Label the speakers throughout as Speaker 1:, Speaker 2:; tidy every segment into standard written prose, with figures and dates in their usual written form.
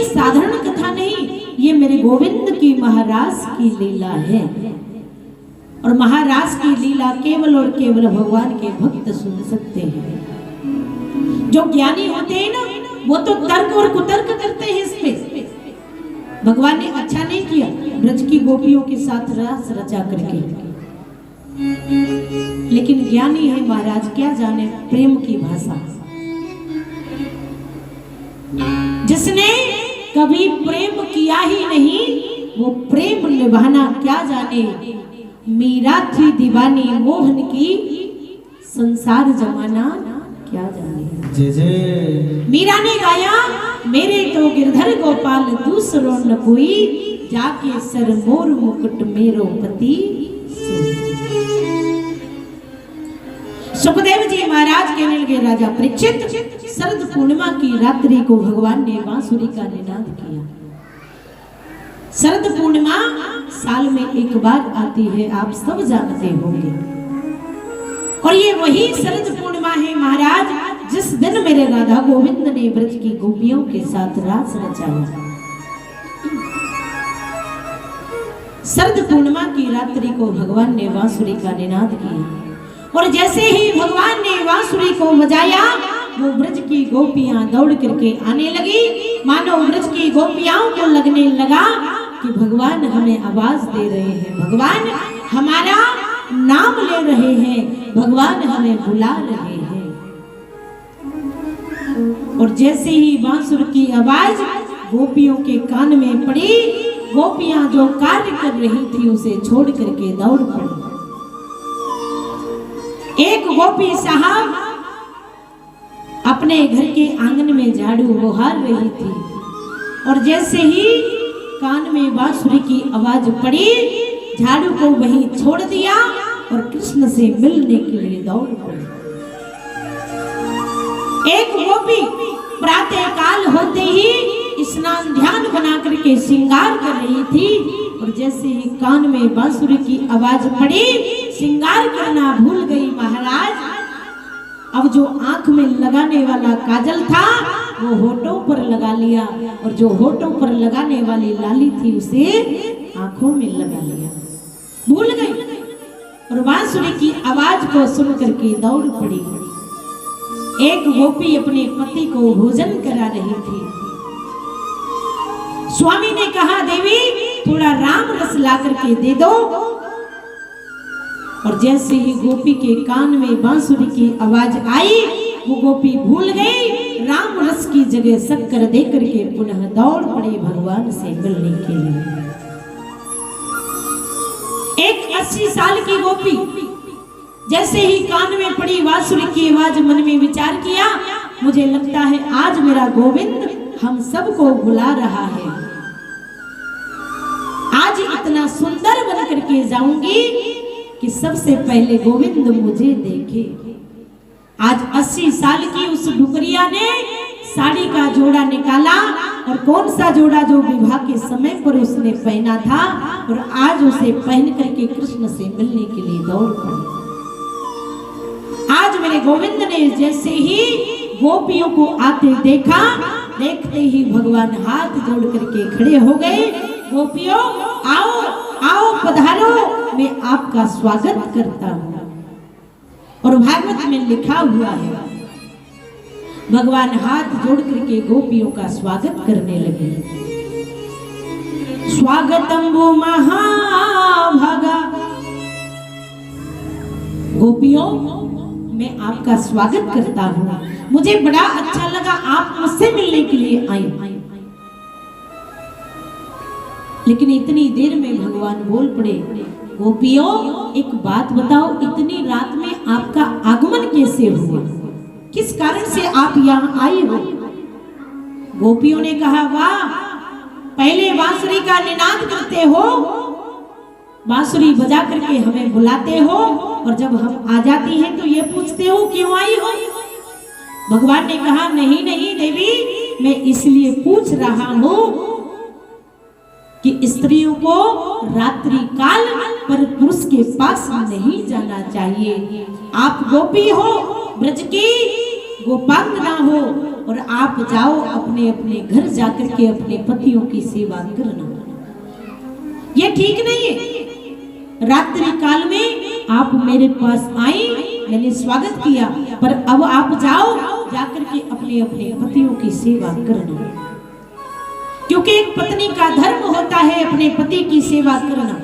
Speaker 1: कोई साधारण कथा नहीं, ये मेरे गोविंद की महाराज की लीला है। और महाराज की लीला केवल और केवल भगवान के भक्त सुन सकते हैं। जो ज्ञानी होते हैं ना, वो तो तर्क और कुतर्क करते हैं इसमें। भगवान ने अच्छा नहीं किया ब्रज की गोपियों के साथ रास रचा करके, लेकिन ज्ञानी है महाराज, क्या जाने प्रेम की भाषा। जिसने कभी प्रेम किया ही नहीं, वो प्रेम निभाना क्या जाने। मीरा थी दीवानी मोहन की, संसार जमाना क्या जाने।
Speaker 2: जय जय।
Speaker 1: मीरा ने गाया, मेरे तो गिरधर गोपाल दूसरो न कोई, जाके सर मोर मुकुट मेरो पति सोई। सुखदेव जी महाराज कहने लगे, राजा परीक्षित, शरद पूर्णिमा की रात्रि को भगवान ने बांसुरी का निनाद किया। शरद पूर्णिमा साल में एक बार आती है, आप सब जानते होंगे। और ये वही शरद पूर्णिमा है महाराज, जिस दिन मेरे राधा गोविंद ने ब्रज की गोपियों के साथ रास रचाया। शरद पूर्णिमा की रात्रि को भगवान ने बांसुरी का निनाद किया, और जैसे ही भगवान ने बांसुरी को बजाया, वो ब्रज की गोपियां दौड़ करके आने लगी। मानो ब्रज की गोपियाओं को लगने लगा कि भगवान हमें आवाज दे रहे हैं, भगवान हमारा नाम ले रहे हैं, भगवान हमें बुला रहे हैं। और जैसे ही बांसुर की आवाज गोपियों के कान में पड़ी, गोपियां जो कार्य कर रही थी उसे छोड़ करके दौड़ पड़ी। एक गोपी साहब अपने घर के आंगन में झाड़ू बहार रही थी, और जैसे ही कान में बांसुरी की आवाज पड़ी, झाड़ू को वहीं छोड़ दिया और कृष्ण से मिलने के लिए दौड़ पड़ी। एक गोपी प्रातः काल होते ही स्नान ध्यान बना करके श्रृंगार कर रही थी, और जैसे ही कान में बांसुरी की आवाज पड़ी, श्रृंगार करना भूल गई महाराज। अब जो आंख में लगाने वाला काजल था वो होठों पर लगा लिया, और जो होठों पर लगाने वाली लाली थी उसे आंखों में लगा लिया, भूल गई। और बांसुरी की आवाज को सुन करके दौड़ पड़ी। एक गोपी अपने पति को भोजन करा रही थी। स्वामी ने कहा, देवी थोड़ा राम रस ला करके दे दो। और जैसे ही गोपी के कान में बांसुरी की आवाज आई, वो गोपी भूल गई, राम रस की जगह शक्कर दे करके पुनः दौड़ पड़ी भगवान से मिलने के लिए। एक 80 साल की गोपी जैसे ही कान में पड़ी बांसुरी की आवाज, मन में विचार किया, मुझे लगता है आज मेरा गोविंद हम सबको बुला रहा है। आज इतना सुंदर बन करके जाऊंगी कि सबसे पहले गोविंद मुझे देखे। आज 80 साल की उस डुकरिया ने साड़ी का जोड़ा निकाला, और कौन सा जोड़ा जो विवाह के समय पर उसने पहना था, और आज उसे पहन करके कृष्ण से मिलने के लिए दौड़ पड़ी। आज मेरे गोविंद ने जैसे ही गोपियों को आते देखा, देखते ही भगवान हाथ जोड़ करके खड़े हो गए। गोपियों आओ आओ पधारो, मैं आपका स्वागत करता हूँ। और भागवत में लिखा हुआ है, भगवान हाथ जोड़ करके गोपियों का स्वागत करने लगे। स्वागतम वो महाभागा, गोपियों मैं आपका स्वागत करता हूँ, मुझे बड़ा अच्छा लगा आप मुझसे मिलने के लिए आई। लेकिन इतनी देर में भगवान बोल पड़े, गोपियों एक बात बताओ, इतनी रात में आपका आगमन कैसे हुआ, किस कारण से आप यहाँ आई हो? गोपियों ने कहा, वाह, पहले बांसुरी का निनाद करते हो, बांसुरी बजा करके हमें बुलाते हो, और जब हम आ जाती हैं तो ये पूछते हो क्यों आई हो? भगवान ने कहा, नहीं नहीं देवी, मैं इसलिए पूछ रहा हूँ कि स्त्रियों को रात्रि काल पर पुरुष के पास नहीं जाना चाहिए। आप गोपी हो, ब्रज की गोपांगना हो, और आप जाओ अपने अपने घर जाकर के अपने पतियों की सेवा करना। ये ठीक नहीं है। रात्रि काल में आप मेरे पास आई, मैंने स्वागत किया, पर अब आप जाओ जाकर के अपने अपने पतियों की सेवा करना, क्योंकि एक पत्नी का धर्म होता है अपने पति की सेवा करना।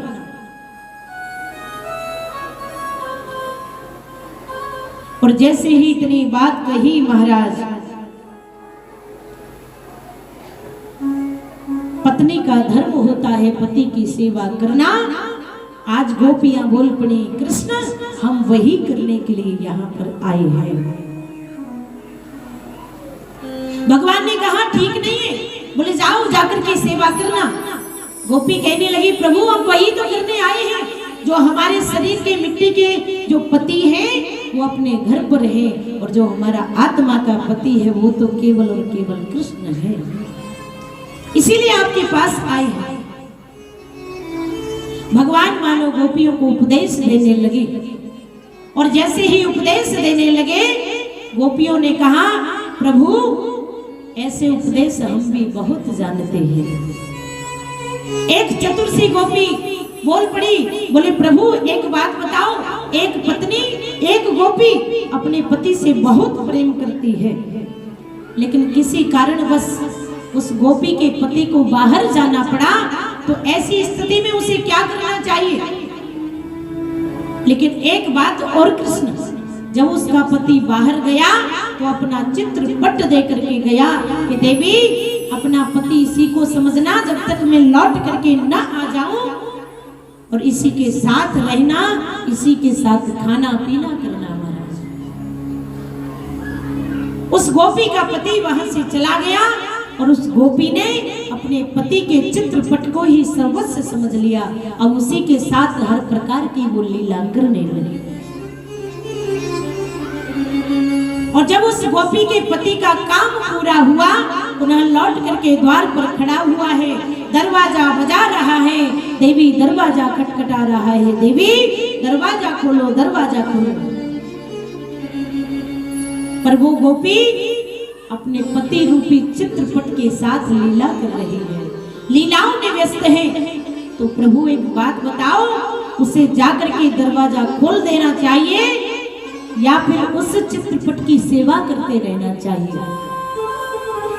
Speaker 1: और जैसे ही इतनी बात कही महाराज, पत्नी का धर्म होता है पति की सेवा करना। आज गोपियां बोल पड़ी, कृष्ण हम वही करने के लिए यहाँ पर आए हैं। भगवान ने कहा ठीक नहीं है, बोले जाओ जाकर के सेवा करना। गोपी कहने लगी, प्रभु हम वही तो करने आए हैं, जो हमारे शरीर के मिट्टी के जो पति हैं वो अपने घर पर है, और जो हमारा आत्मा का पति है वो तो केवल और केवल कृष्ण है, इसीलिए आपके पास आए हैं। भगवान मानो गोपियों को उपदेश देने लगे, और जैसे ही उपदेश देने लगे गोपियों ने कहा, प्रभु ऐसे उपदेश हम भी बहुत जानते हैं। एक चतुर सी गोपी बोल पड़ी, बोले प्रभु एक बात बताओ, एक पत्नी एक गोपी अपने पति से बहुत प्रेम करती है, लेकिन किसी कारणवश उस गोपी के पति को बाहर जाना पड़ा, तो ऐसी स्थिति में उसे क्या करना चाहिए? लेकिन एक बात और, कृष्ण जब उसका पति बाहर गया तो अपना चित्र पट दे करके गया कि देवी अपना पति इसी को समझना, जब तक मैं लौट करके ना आ जाऊं, और इसी के साथ रहना, इसी के साथ खाना पीना करना। महाराज उस गोपी का पति वहां से चला गया, और उस गोपी ने अपने पति के चित्रपट को ही सर्वस्व समझ लिया, अब उसी के साथ हर प्रकार की वो लीला करने लगी। और जब उस गोपी के पति का काम पूरा हुआ, पुनः लौट करके द्वार पर खड़ा हुआ है, दरवाजा बजा रहा है, देवी दरवाजा खटखटा रहा है, देवी दरवाजा खोलो दरवाजा खोलो। पर वो गोपी अपने पति रूपी चित्रपट के साथ लीला कर रही है, लीलाओं में व्यस्त है। तो प्रभु एक बात बताओ, उसे जाकर के दरवाजा खोल देना चाहिए या फिर उस चित्रपट की सेवा करते रहना चाहिए?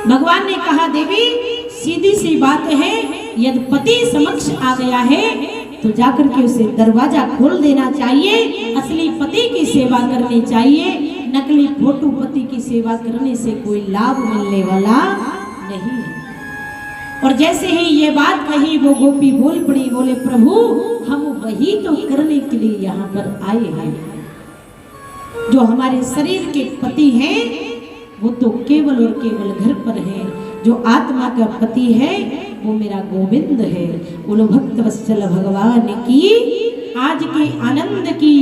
Speaker 1: भगवान ने कहा, देवी सीधी सी बात है, यदि पति समक्ष आ गया है तो जाकर के उसे दरवाजा खोल देना चाहिए, असली पति की सेवा करनी चाहिए, नकली फोटो पति की सेवा करने से कोई लाभ मिलने वाला नहीं है। और जैसे ही ये बात कही वो गोपी बोल पड़ी, बोले प्रभु हम वही तो करने के लिए यहाँ पर आए हैं, जो हमारे शरीर के पति हैं वो तो केवल और केवल घर पर है, जो आत्मा का पति है वो मेरा गोविंद है। बोलो भक्त वत्सल भगवान की आज के आनंद की।